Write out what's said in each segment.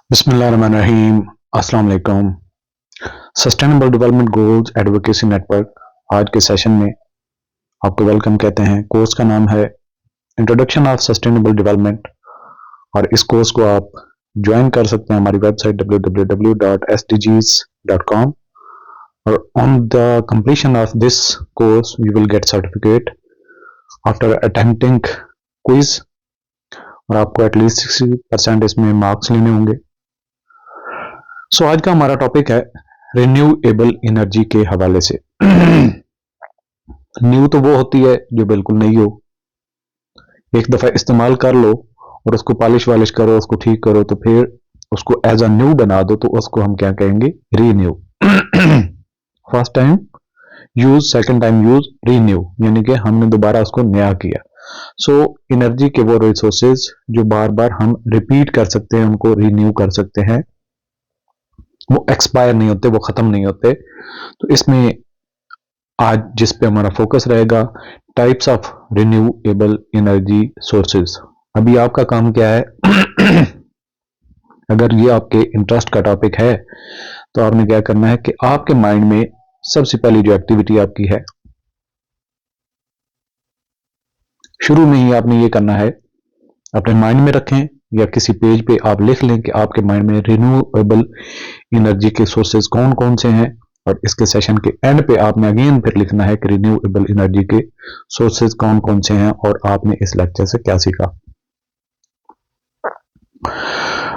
बिस्मिल्लाहिर्रहमानिर्रहीम। अस्सलाम वालेकुम। Sustainable development goals advocacy network आज के सेशन में आपको वेलकम कहते हैं। कोर्स का नाम है इंट्रोडक्शन ऑफ सस्टेनेबल डेवलपमेंट और इस कोर्स को आप ज्वाइन कर सकते हैं हमारी वेबसाइट www.sdgs.com और on the completion of this course you will get certificate after attempting quiz और आपको एटलीस्ट 60% इसमें मार्क्स लेने होंगे। सो आज का हमारा टॉपिक है रिन्यूएबल एनर्जी के हवाले से। न्यू तो वो होती है जो बिल्कुल नहीं हो, एक दफा इस्तेमाल कर लो और उसको पॉलिश वालिश करो, उसको ठीक करो तो फिर उसको एज अ न्यू बना दो तो उसको हम क्या कहेंगे, renew. First time use, second time use, renew, यानी कि हमने दोबारा उसको नया किया। सो एनर्जी के वो रिसोर्सेज जो बार बार हम रिपीट कर सकते हैं, उनको रीन्यू कर सकते हैं, वो एक्सपायर नहीं होते, वो खत्म नहीं होते। तो इसमें आज जिस पे हमारा फोकस रहेगा, types of renewable energy sources. अभी आपका काम क्या है अगर ये आपके इंटरेस्ट का टॉपिक है तो आपने क्या करना है कि आपके माइंड में सबसे पहली जो एक्टिविटी आपकी है, शुरू में ही आपने ये करना है, अपने माइंड में रखें या किसी पेज पे आप लिख लें कि आपके माइंड में रिन्यूएबल एनर्जी के सोर्सेज कौन कौन से हैं, और इसके सेशन के एंड पे आपने अगेन फिर लिखना है कि रिन्यूएबल एनर्जी के सोर्सेज कौन कौन से हैं और आपने इस लेक्चर से क्या सीखा।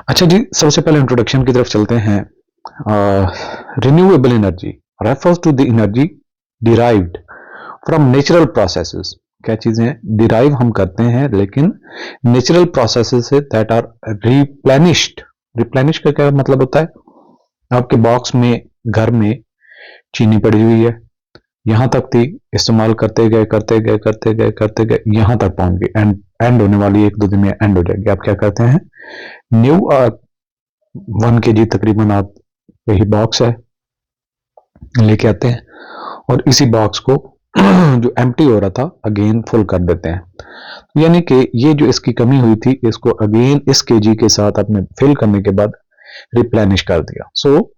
अच्छा जी, सबसे पहले इंट्रोडक्शन की तरफ चलते हैं। Renewable energy refers to the energy derived from natural processes. क्या चीजें हैं, डिराइव हम करते हैं लेकिन नेचुरल प्रोसेसेस से दैट आर रिप्लेनिश्ड। रिप्लेनिश का क्या मतलब होता है, आपके बॉक्स में घर में चीनी पड़ी हुई है, यहां तक थी, इस्तेमाल करते गए यहां तक पहुंच गई, एंड होने वाली 1-2 दिन में एंड हो जाएगी। आप क्या करते हैं, न्यू 1 kg तकरीबन आप वही बॉक्स है लेके आते हैं और इसी बॉक्स को जो एम्प्टी हो रहा था अगेन फुल कर देते हैं, यानी कि ये जो इसकी कमी हुई थी इसको अगेन इस केजी के साथ आपने फिल करने के बाद रिप्लेनिश कर दिया। सो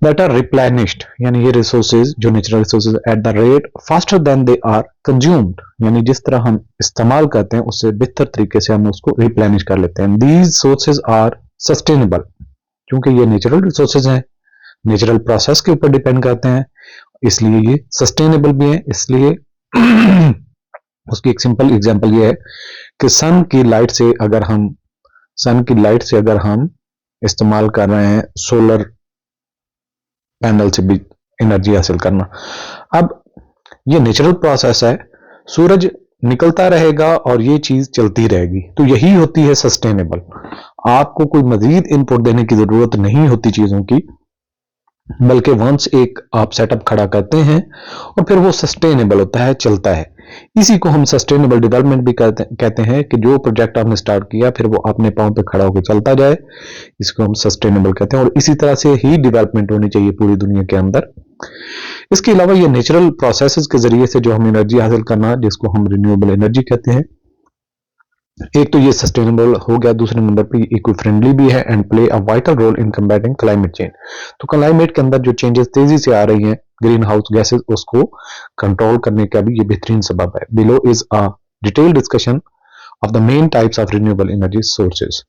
दैट आर रिप्लेनिश्ड, यानी ये रिसोर्सेज जो natural resources at the rate faster than they are consumed, यानी जिस तरह हम इस्तेमाल करते हैं उससे बेहतर तरीके से हम उसको रिप्लेनिश कर लेते हैं। दीज सोर्सेज आर सस्टेनेबल, क्योंकि ये नेचुरल रिसोर्सेज हैं, नेचुरल प्रोसेस के ऊपर डिपेंड करते हैं, इसलिए ये सस्टेनेबल भी है। इसलिए उसकी एक सिंपल एग्जांपल ये है कि सन की लाइट से अगर हम इस्तेमाल कर रहे हैं सोलर पैनल से भी एनर्जी हासिल करना, अब ये नेचुरल प्रोसेस है, सूरज निकलता रहेगा और ये चीज चलती रहेगी, तो यही होती है सस्टेनेबल। आपको कोई मजीद इनपुट देने की जरूरत नहीं होती चीजों की, बल्कि वंस एक आप सेटअप खड़ा करते हैं और फिर वो सस्टेनेबल होता है, चलता है। इसी को हम सस्टेनेबल डेवलपमेंट भी कहते हैं कि जो प्रोजेक्ट आपने स्टार्ट किया फिर वो अपने पांव पे खड़ा होकर चलता जाए, इसको हम सस्टेनेबल कहते हैं। और इसी तरह से ही डेवलपमेंट होनी चाहिए पूरी दुनिया के अंदर। इसके अलावा ये नेचुरल प्रोसेसेस के जरिए से जो हम एनर्जी हासिल करना, जिसको हम रिन्यूएबल एनर्जी कहते हैं, एक तो ये सस्टेनेबल हो गया, दूसरे नंबर पे इको फ्रेंडली भी है and play a vital role in combating climate change. तो क्लाइमेट के अंदर जो चेंजेस तेजी से आ रही हैं, ग्रीन हाउस गैसेज, उसको कंट्रोल करने का भी ये बेहतरीन सबब है। Below is a detail discussion of the main types of renewable energy sources.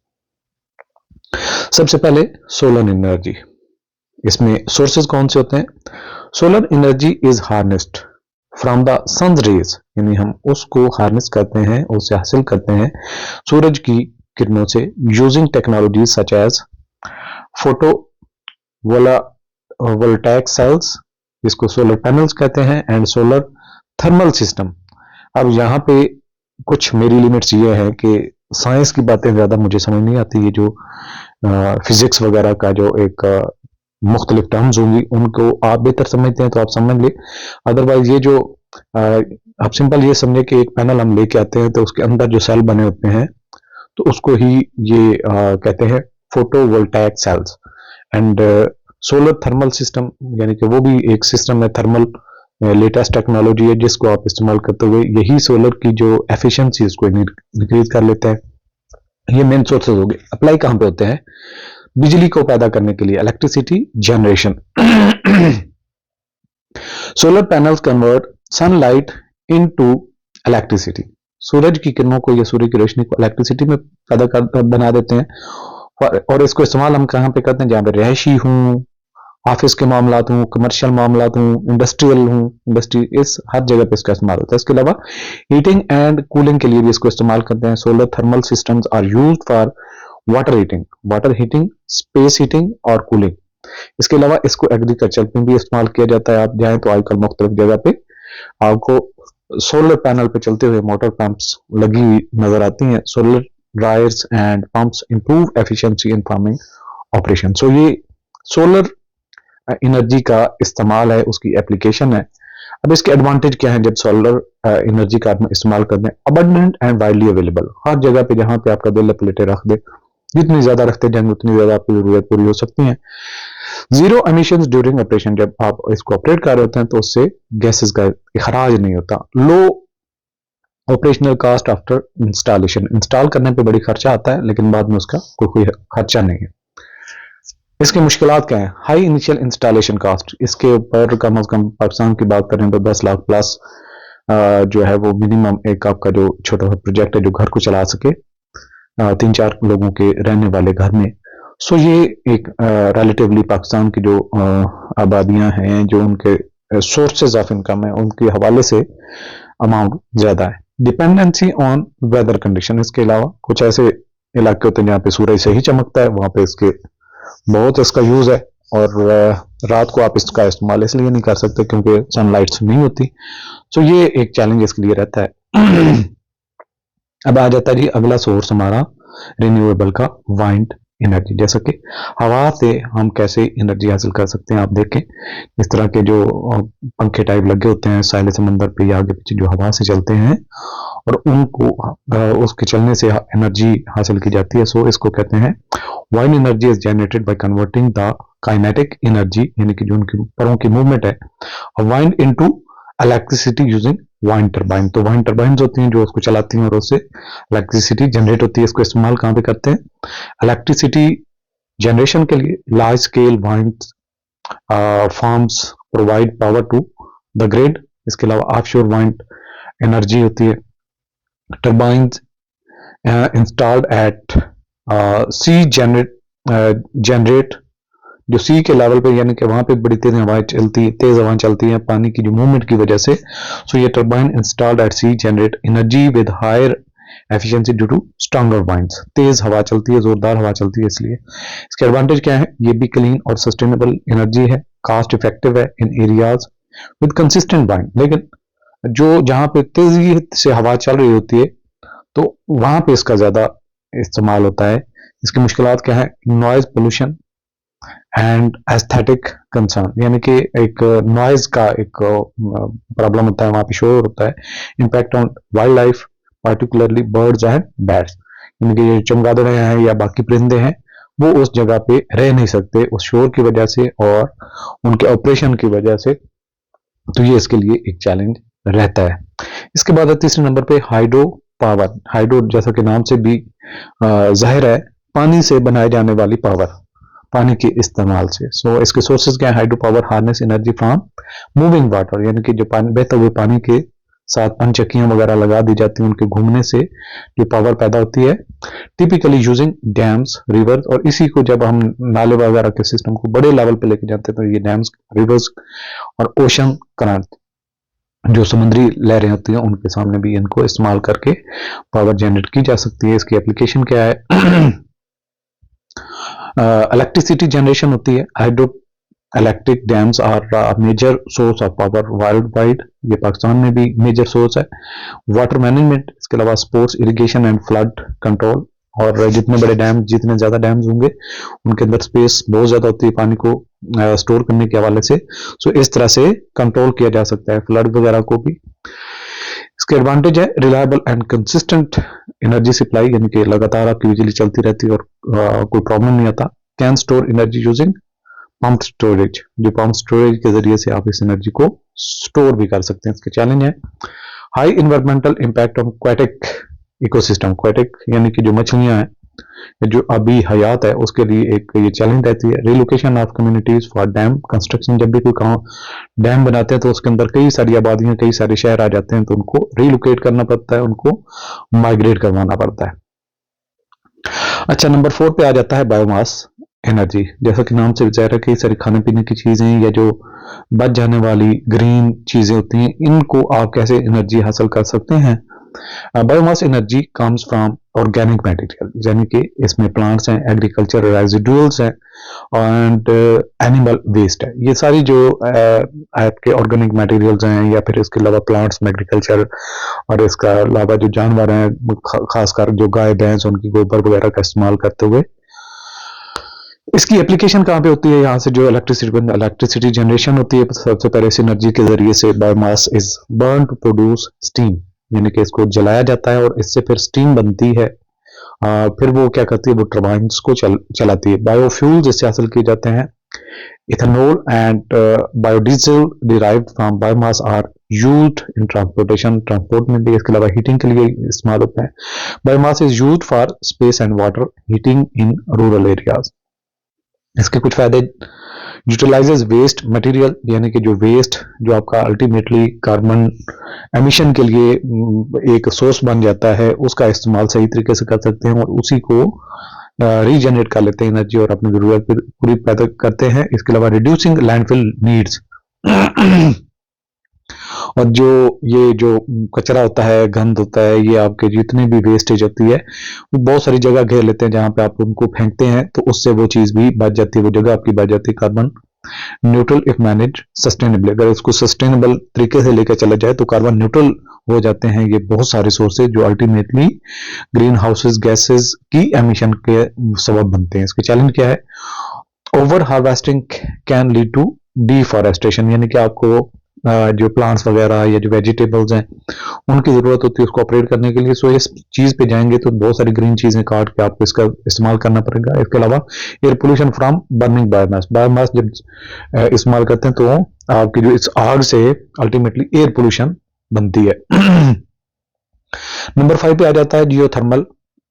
सबसे पहले सोलर एनर्जी, इसमें सोर्सेज कौन से होते हैं? Solar energy is harnessed from the sun's rays, यानी हम उसको हार्नेस करते हैं, उससे हासिल करते हैं सूरज की किरणों से, using technology such as photovoltaic cells, इसको सोलर पैनल्स कहते हैं, एंड सोलर थर्मल सिस्टम। अब यहाँ पे कुछ मेरी लिमिट्स ये है कि साइंस की बातें ज्यादा मुझे समझ नहीं आती, ये जो फिजिक्स वगैरह का जो एक मुख्तलिफ टर्म्स होंगी उनको आप बेहतर समझते हैं तो आप समझ ले, अदरवाइज ये जो आप सिंपल ये समझे कि एक पैनल हम लेके आते हैं तो उसके अंदर जो सेल बने होते हैं तो उसको ही ये कहते हैं photovoltaic cells. And solar thermal system, यानी कि वो भी एक सिस्टम है, थर्मल लेटेस्ट टेक्नोलॉजी है जिसको आप इस्तेमाल करते हुए यही सोलर की जो एफिशिएंसी उसको इंक्रीज कर लेते हैं। ये मेन सोर्सेज हो गए। अप्लाई कहां पे होते हैं? बिजली को पैदा करने के लिए, electricity generation. Solar panels convert sunlight into electricity. सूरज की किरणों को या सूर्य की रोशनी को इलेक्ट्रिसिटी में पैदा कर बना देते हैं, और इसको इस्तेमाल हम कहां पे करते हैं? जहां पे रहायशी हूं, ऑफिस के मामलात हूँ, कमर्शियल मामलात हूँ, इंडस्ट्रियल हूँ, इंडस्ट्री, इस हर जगह पे इसका इस्तेमाल होता है। इसके अलावा हीटिंग एंड कूलिंग के लिए भी इसको इस्तेमाल करते हैं। Solar thermal systems are used for water heating, space heating और कूलिंग। इसके अलावा इसको एग्रीकल्चर में भी इस्तेमाल किया जाता है। आप जाएं तो आजकल मुख्तलिफ जगह पे आपको सोलर पैनल पे चलते हुए मोटर पंप्स लगी हुई नजर आती हैं। Solar dryers and pumps improve efficiency in farming operation. So ये सोलर एनर्जी का इस्तेमाल है, उसकी एप्लीकेशन है। अब इसके एडवांटेज क्या है जब सोलर एनर्जी का आप इस्तेमाल करते हैं? अबंडेंट एंड वाइडली अवेलेबल, हर जगह पे जहां पे आपका दिल प्लेटें रख दे, जितनी ज्यादा रखते जाएंगे उतनी ज्यादा आपकी जरूरत पूरी हो सकती है। जीरो एमिशंस ड्यूरिंग ऑपरेशन, जब आप इसको ऑपरेट कर रहे होते हैं तो उससे गैसेस का इखराज नहीं होता। Low operational cost after installation, install करने पे बड़ी खर्चा आता है लेकिन बाद में उसका कोई खर्चा नहीं है। इसकी मुश्किलात क्या है? हाई इनिशियल इंस्टॉलेशन कॉस्ट, इसके ऊपर कम से कम पाकिस्तान की बात करें तो 10 लाख प्लस जो है वो मिनिमम एक आपका जो छोटा सा प्रोजेक्ट है जो घर को चला सके 3-4 लोगों के रहने वाले घर में। सो ये एक रिलेटिवली पाकिस्तान की जो आबादियां हैं, जो उनके सोर्सेज ऑफ इनकम है, उनके हवाले से अमाउंट ज्यादा है। डिपेंडेंसी ऑन वेदर कंडीशन, इसके अलावा कुछ ऐसे इलाके होते हैं जहाँ पे सूरज सही चमकता है, वहां पे इसके बहुत इसका यूज है, और रात को आप इसका इस्तेमाल इसलिए नहीं कर सकते क्योंकि सनलाइट नहीं होती। तो ये एक चैलेंज इसके लिए रहता है। अब आ जाता है जी अगला सोर्स हमारा रिन्यूएबल का, वाइंड एनर्जी। जैसा कि हवा से हम कैसे एनर्जी हासिल कर सकते हैं, आप देखें इस तरह के जो पंखे टाइप लगे होते हैं साहिल समंदर पे या आगे पीछे जो हवा से चलते हैं, और उनको उसके चलने से एनर्जी हासिल की जाती है। सो इसको कहते हैं wind energy is generated by converting the kinetic energy, यानी कि जो उनकी परों की मूवमेंट है, wind into electricity using wind turbine. तो वाइंड टरबाइन होती हैं जो उसको चलाती हैं और उससे इलेक्ट्रिसिटी जनरेट होती है। इसको इस्तेमाल कहां पे करते हैं? इलेक्ट्रिसिटी जनरेशन के लिए। Large scale wind farms provide power to the grid. इसके अलावा ऑफशोर वाइंड एनर्जी होती है। Turbines installed at sea generate जो सी के लेवल पे, यानी कि वहां पे बड़ी तेज हवाएं चलती हैं पानी की जो मूवमेंट की वजह से। सो ये turbine installed at sea generate energy with higher efficiency due to stronger winds. तेज हवा चलती है, जोरदार हवा चलती है, इसलिए इसके एडवांटेज क्या है? ये भी क्लीन और सस्टेनेबल एनर्जी है, कास्ट इफेक्टिव है इन एरियाज विद कंसिस्टेंट वाइंड। लेकिन जो जहां पे तेजी से हवा चल रही होती है तो वहां पे इसका ज्यादा इस्तेमाल होता है। इसकी मुश्किलात क्या है? Noise pollution and aesthetic concern, यानी कि एक नॉइज का एक प्रॉब्लम होता है, वहां पे शोर होता है। Impact on wild life particularly birds and bats, यानी कि चमगादड़े हैं या बाकी परिंदे हैं वो उस जगह पे रह नहीं सकते उस शोर की वजह से और उनके ऑपरेशन की वजह से। तो ये इसके लिए एक चैलेंज रहता है। इसके बाद तीसरे नंबर पे हाइड्रो पावर। हाइड्रो जैसा कि नाम से भी जाहिर है, पानी से बनाए जाने वाली पावर, पानी के इस्तेमाल से। सो इसके सोर्सेज क्या है? Hydro power harness energy from moving water, यानी कि जो पानी बहते हुए पानी के साथ पनचक्कियां वगैरह लगा दी जाती हैं, उनके घूमने से जो पावर पैदा होती है, टिपिकली यूजिंग डैम्स, रिवर्स। और इसी को जब हम नाले वगैरह के सिस्टम को बड़े लेवल पे लेके जाते हैं तो ये डैम्स, रिवर्स और ओशन करंट, जो समुद्री लहरें होती हैं, उनके सामने भी इनको इस्तेमाल करके पावर जनरेट की जा सकती है। इसकी एप्लीकेशन क्या है? इलेक्ट्रिसिटी जनरेशन होती है। Hydroelectric dams are major source of power worldwide, ये पाकिस्तान में भी मेजर सोर्स है। वाटर मैनेजमेंट, इसके अलावा sports, irrigation and flood control. और जितने बड़े डैम, जितने ज्यादा डैम्स होंगे उनके अंदर स्पेस बहुत ज्यादा होती है पानी को स्टोर करने के हवाले से। सो इस तरह से कंट्रोल किया जा सकता है फ्लड वगैरह को भी। इसके एडवांटेज है reliable and consistent energy supply, यानी कि लगातार आपकी बिजली चलती रहती है और कोई प्रॉब्लम नहीं आता। Can store energy using pump storage, जो पंप स्टोरेज के जरिए से आप इस एनर्जी को स्टोर भी कर सकते हैं। इसके चैलेंज है high environmental impact on aquatic ecosystem, aquatic यानी कि जो मछलियां हैं, जो अभी हयात है, उसके लिए एक ये चैलेंज रहती है। Relocation of communities for dam construction, जब भी कोई गाँव डैम बनाते हैं तो उसके अंदर कई सारी आबादियां, कई सारे शहर आ जाते हैं, तो उनको रिलोकेट करना पड़ता है, उनको माइग्रेट करवाना पड़ता है। अच्छा, नंबर 4 पे आ जाता है बायोमास एनर्जी। जैसा कि नाम से ज़ाहिर है, कई सारी खाने पीने की चीजें या जो बच जाने वाली ग्रीन चीजें होती हैं, इनको आप कैसे एनर्जी हासिल कर सकते हैं। Biomass energy comes from organic material, यानी कि इसमें प्लांट्स हैं, एग्रीकल्चर रेजिडुअल्स हैं एंड एनिमल वेस्ट है। ये सारी जो आपके ऑर्गेनिक मटेरियल्स हैं, या फिर इसके अलावा प्लांट्स में एग्रीकल्चर, और इसका अलावा जो जानवर हैं, खासकर जो गाय भैंस, उनकी गोबर वगैरह का इस्तेमाल करते हुए। इसकी एप्लीकेशन कहाँ पे होती है, यहाँ से जो इलेक्ट्रिसिटी जनरेशन होती है, सबसे पहले इस एनर्जी के जरिए से biomass is burn to produce steam, यानी कि इसको जलाया जाता है और इससे फिर स्टीम बनती है। फिर वो क्या करती है, वो टर्बाइन्स को चलाती है। बायोफ्यूल्स इससे हासिल किए जाते हैं। Ethanol and biodiesel derived from biomass are used in transportation, transport में भी, इसके अलावा हीटिंग के लिए इस्तेमाल होता है। Biomass is used for space and water heating in rural areas. इसके कुछ फायदे, यूटिलाइजेज वेस्ट मटेरियल, यानी कि जो वेस्ट जो आपका अल्टीमेटली कार्बन एमिशन के लिए एक सोर्स बन जाता है, उसका इस्तेमाल सही तरीके से कर सकते हैं और उसी को रीजनरेट कर लेते हैं एनर्जी और अपनी जरूरत पूरी पैदा करते हैं। इसके अलावा रिड्यूसिंग लैंडफिल नीड्स और ये जो कचरा होता है, गंद होता है, ये आपके जितने भी वेस्टेज होती है, वो बहुत सारी जगह घेर लेते हैं। जहां पे आप उनको फेंकते हैं तो उससे वो चीज भी बच जाती है, वो जगह आपकी बच जाती है। Carbon neutral if manage sustainably, अगर इसको सस्टेनेबल तरीके से लेकर चला जाए तो कार्बन न्यूट्रल हो जाते हैं ये बहुत सारे सोर्सेज, जो अल्टीमेटली ग्रीन हाउसेज गैसेज की एमिशन के सबब बनते हैं। इसके चैलेंज क्या है, over harvesting can lead to deforestation, यानी कि आपको जो प्लांट्स वगैरह या जो वेजिटेबल्स हैं, उनकी जरूरत होती है उसको ऑपरेट करने के लिए। सो इस चीज पे जाएंगे तो बहुत सारी ग्रीन चीजें काट के आपको इसका इस्तेमाल करना पड़ेगा। इसके अलावा air pollution from burning biomass, biomass जब इस्तेमाल करते हैं तो आपकी जो इस आग से अल्टीमेटली एयर पोल्यूशन बनती है। नंबर 5 पे आ जाता है जियोथर्मल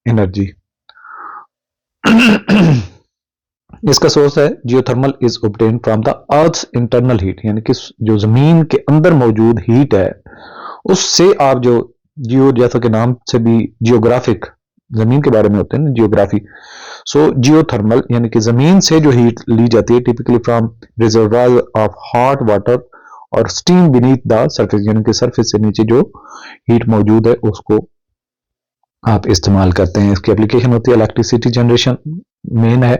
एनर्जी। इसका सोर्स है geothermal is obtained from the earth's internal heat, यानी कि जो जमीन के अंदर मौजूद हीट है उससे आप जो जियो, जैसा कि नाम से भी जियोग्राफिक जमीन के बारे में होते हैं ना, जियोग्राफी। सो जियोथर्मल यानी कि जमीन से जो हीट ली जाती है, typically from reservoir of hot water और स्टीम बीनीथ द सरफेस, यानी कि सरफेस से नीचे जो हीट मौजूद है उसको आप इस्तेमाल करते हैं। इसकी एप्लीकेशन होती है इलेक्ट्रिसिटी जनरेशन मेन है।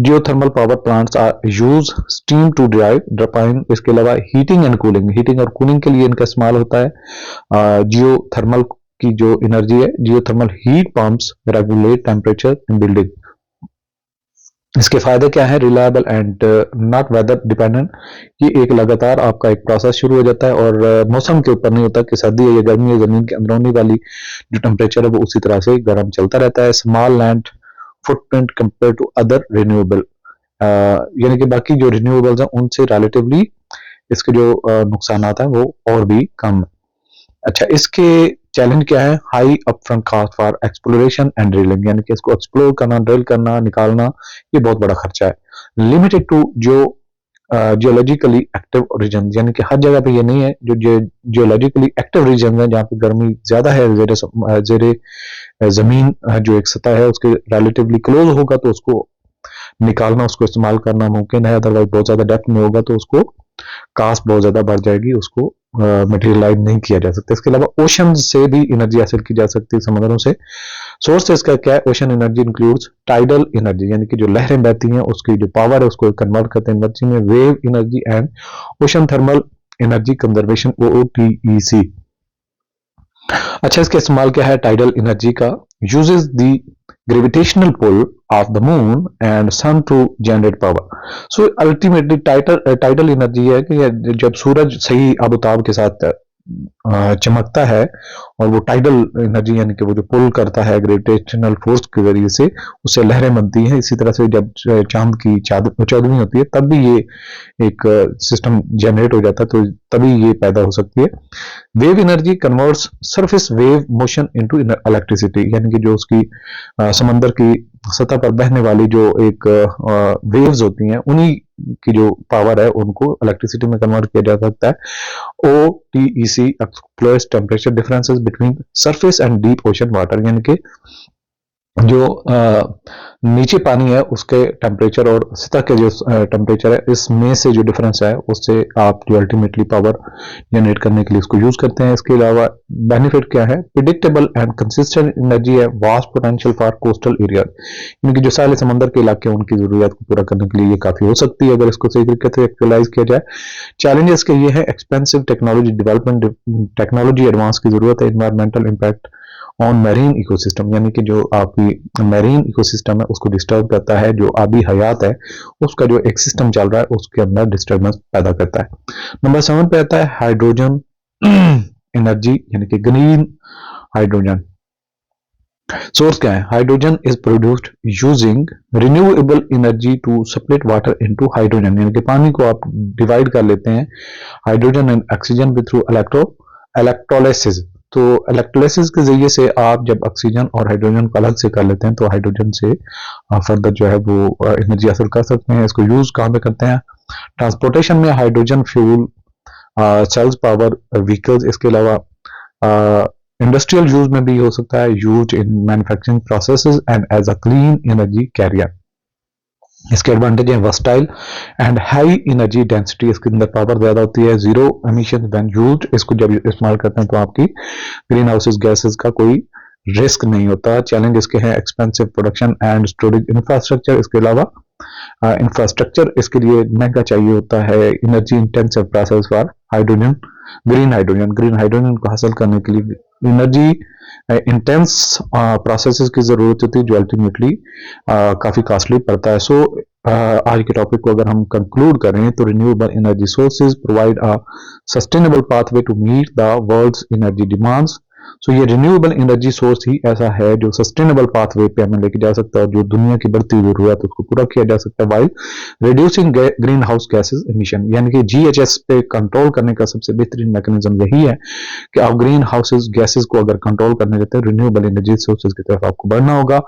Geothermal power plants are use steam to drive turbine. इसके अलावा हीटिंग एंड कूलिंग, हीटिंग और कूलिंग के लिए इनका इस्तेमाल होता है। जियोथर्मल की जो एनर्जी है, geothermal heat pumps regulate temperature in building. इसके फायदे क्या है, reliable and not whether dependent. ये एक लगातार आपका एक प्रोसेस शुरू हो जाता है और मौसम के ऊपर नहीं होता कि सर्दी है या गर्मी है, जमीन के अंदरूनी वाली जो टेम्परेचर है वो उसी तरह से गर्म चलता रहता है। Small land footprint compare to other renewable, यानी कि बाकी जो रिन्यूएबल्स हैं उनसे रिलेटिवली इसके जो नुकसान है वो और भी कम है। अच्छा, इसके चैलेंज क्या है, high upfront cost for exploration and drilling, यानी कि इसको एक्सप्लोर करना, ड्रिल करना, निकालना, ये बहुत बड़ा खर्चा है। लिमिटेड टू जो जियोलॉजिकली एक्टिव रीजन, यानी कि हर जगह पे ये नहीं है। जो जियोलॉजिकली एक्टिव रीजन है जहाँ पे गर्मी ज्यादा है, जेरे जमीन जो एक सतह है उसके रिलेटिवली क्लोज होगा तो उसको निकालना, उसको इस्तेमाल करना मुमकिन है। अदरवाइज बहुत ज्यादा डेप्थ में होगा तो उसको कास्ट बहुत ज्यादा बढ़ जाएगी, उसको मटेरियलाइज नहीं किया जा सकता। इसके अलावा ओशन से भी एनर्जी हासिल की जा सकती है, समुद्रों से। सोर्स इसका क्या है, ocean energy includes tidal energy, यानी कि जो लहरें बहती हैं उसकी जो पावर है उसको कन्वर्ट करते हैं एनर्जी में, wave energy and ocean thermal energy conservation, OOTEC। अच्छा, इसका इस्तेमाल क्या है टाइडल एनर्जी का, uses the gravitational pull of the moon and sun to generate power. So ultimately tidal energy है कि जब सूरज सही आबोताब के साथ चमकता है और वो टाइडल एनर्जी यानी कि वो जो पुल करता है ग्रेविटेशनल फोर्स के जरिए से, उससे लहरें बनती हैं। इसी तरह से जब चांद की चौदहवीं होती है तब भी ये एक सिस्टम जनरेट हो जाता है, तो तभी ये पैदा हो सकती है। Wave energy converts surface wave motion into electricity, यानी कि जो उसकी समंदर की सतह पर बहने वाली जो एक वेव्स होती हैं, उन्हीं की जो पावर है उनको इलेक्ट्रिसिटी में कन्वर्ट किया जा सकता है। OTEC explores temperature differences between surface and deep ocean water, यानी कि जो नीचे पानी है उसके टेम्परेचर और सतह के जो टेम्परेचर है, इसमें से जो डिफरेंस है उससे आप जो अल्टीमेटली पावर जनरेट करने के लिए इसको यूज करते हैं। इसके अलावा बेनिफिट क्या है? प्रिडिक्टेबल एंड कंसिस्टेंट एनर्जी है, vast potential for coastal area, यानी कि जो साले समंदर के इलाके हैं उनकी जरूरत को पूरा करने के लिए ये काफी हो सकती है अगर इसको सही तरीके से एक्चुअलाइज किया जाए। चैलेंजेस के ये है expensive technology development, technology advance की जरूरत है। Environmental impact on marine ecosystem, यानी कि जो आपकी मैरीन इकोसिस्टम है उसको डिस्टर्ब करता है, जो आबी हयात है उसका जो एक सिस्टम चल रहा है उसके अंदर डिस्टर्बेंस पैदा करता है। नंबर 7 पे आता है हाइड्रोजन एनर्जी, यानी कि ग्रीन हाइड्रोजन। सोर्स क्या है? Hydrogen is produced using renewable energy to separate water into hydrogen, यानी कि पानी को आप डिवाइड कर लेते हैं hydrogen and oxygen through electrolysis. तो इलेक्ट्रोलाइसिस के जरिए से आप जब ऑक्सीजन और हाइड्रोजन को अलग से कर लेते हैं तो हाइड्रोजन से फर्दर जो है वो एनर्जी हासिल कर सकते हैं। इसको यूज कहाँ पे करते हैं? ट्रांसपोर्टेशन में hydrogen fuel cells power vehicles, इसके अलावा इंडस्ट्रियल यूज में भी हो सकता है, use in manufacturing processes and as a clean energy carrier. इसके एडवांटेज है versatile and high energy density, इसके अंदर पावर ज्यादा होती है। जीरो एमिशन व्हेन यूज्ड, इसको जब इस्तेमाल करते हैं तो आपकी ग्रीन हाउसेज गैसेस का कोई रिस्क नहीं होता। चैलेंज इसके हैं expensive production and storage infrastructure, इसके अलावा इंफ्रास्ट्रक्चर इसके लिए महंगा चाहिए होता है। Energy intensive process for hydrogen, green hydrogen को हासिल करने के लिए एनर्जी इंटेंस प्रोसेसेस की जरूरत होती है जो अल्टीमेटली काफी कॉस्टली पड़ता है। सो आज के टॉपिक को अगर हम कंक्लूड करें तो renewable energy sources provide a sustainable pathway to meet the world's energy demands. So ये रिन्यूएबल एनर्जी सोर्स ही ऐसा है जो सस्टेनेबल पाथवे पे हमें लेके जा सकता है और जो दुनिया की बढ़ती हुई जरूरत है उसको पूरा किया जा सकता है while reducing green house gases emission, यानी कि GHS पे कंट्रोल करने का सबसे बेहतरीन मैकेनिज्म यही है कि आप ग्रीन हाउसेज गैसेज को अगर कंट्रोल करने जाते हैं रिन्यूएबल एनर्जी सोर्सेज की तरफ आपको बढ़ना होगा।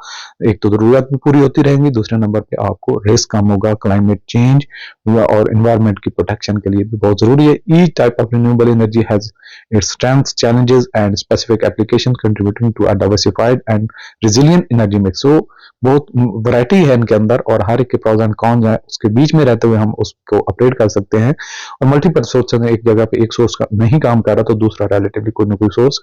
एक तो जरूरत भी पूरी होती रहेंगी, दूसरे नंबर पे आपको रिस्क कम होगा। क्लाइमेट चेंज और एनवायरमेंट की प्रोटेक्शन के लिए भी बहुत जरूरी है। Each type of renewable energy has its strengths, challenges, and specific applications contributing to a diversified and resilient energy mix. So बहुत वैरायटी है इनके अंदर और हर एक के प्रोज एंड कॉन्स है, उसके बीच में रहते हुए हम उसको अपडेट कर सकते हैं। और मल्टीपल सोर्स है, एक जगह पे एक सोर्स का नहीं काम कर रहा तो दूसरा रिलेटिवली कोई ना कोई सोर्स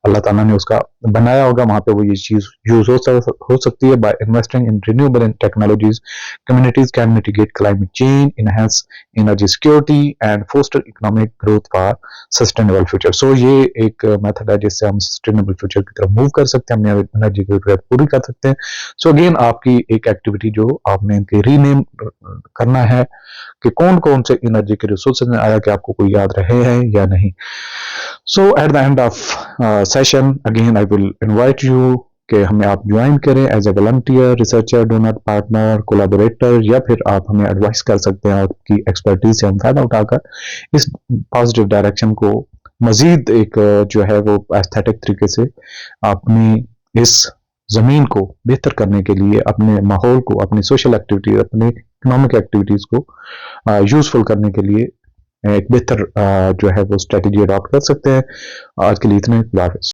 अल्लाह ताला ने उसका बनाया होगा, वहां पे वो ये चीज यूज हो सकती है। By investing in renewable technologies communities can mitigate climate change, enhance energy security and foster economic growth for sustainable future. So ये एक मेथड है जिससे हम सस्टेनेबल फ्यूचर की तरफ मूव कर सकते हैं, अपनी एनर्जी की जरूरत पूरी कर सकते हैं। सो अगेन आपकी एक एक्टिविटी जो आपने इनके रीनेम करना है कि कौन कौन से एनर्जी के रिसोर्सेज में आया कि आपको कोई याद रहे हैं या नहीं। So at the end of session again I will invite you कि हमें आप ज्वाइन करें as a volunteer, researcher, donor, partner, collaborator, या फिर आप हमें एडवाइस कर सकते हैं। आपकी एक्सपर्टीज से हम फायदा उठाकर इस पॉजिटिव डायरेक्शन को मजीद एक जो है वो एस्थेटिक तरीके से अपनी इस जमीन को बेहतर करने के लिए, अपने माहौल को, अपनी सोशल एक्टिविटीज, अपनी इकोनॉमिक एक्टिविटीज को यूजफुल करने के लिए एक बेहतर जो है वो स्ट्रेटेजी अडॉप्ट कर सकते हैं। आज के लिए इतने।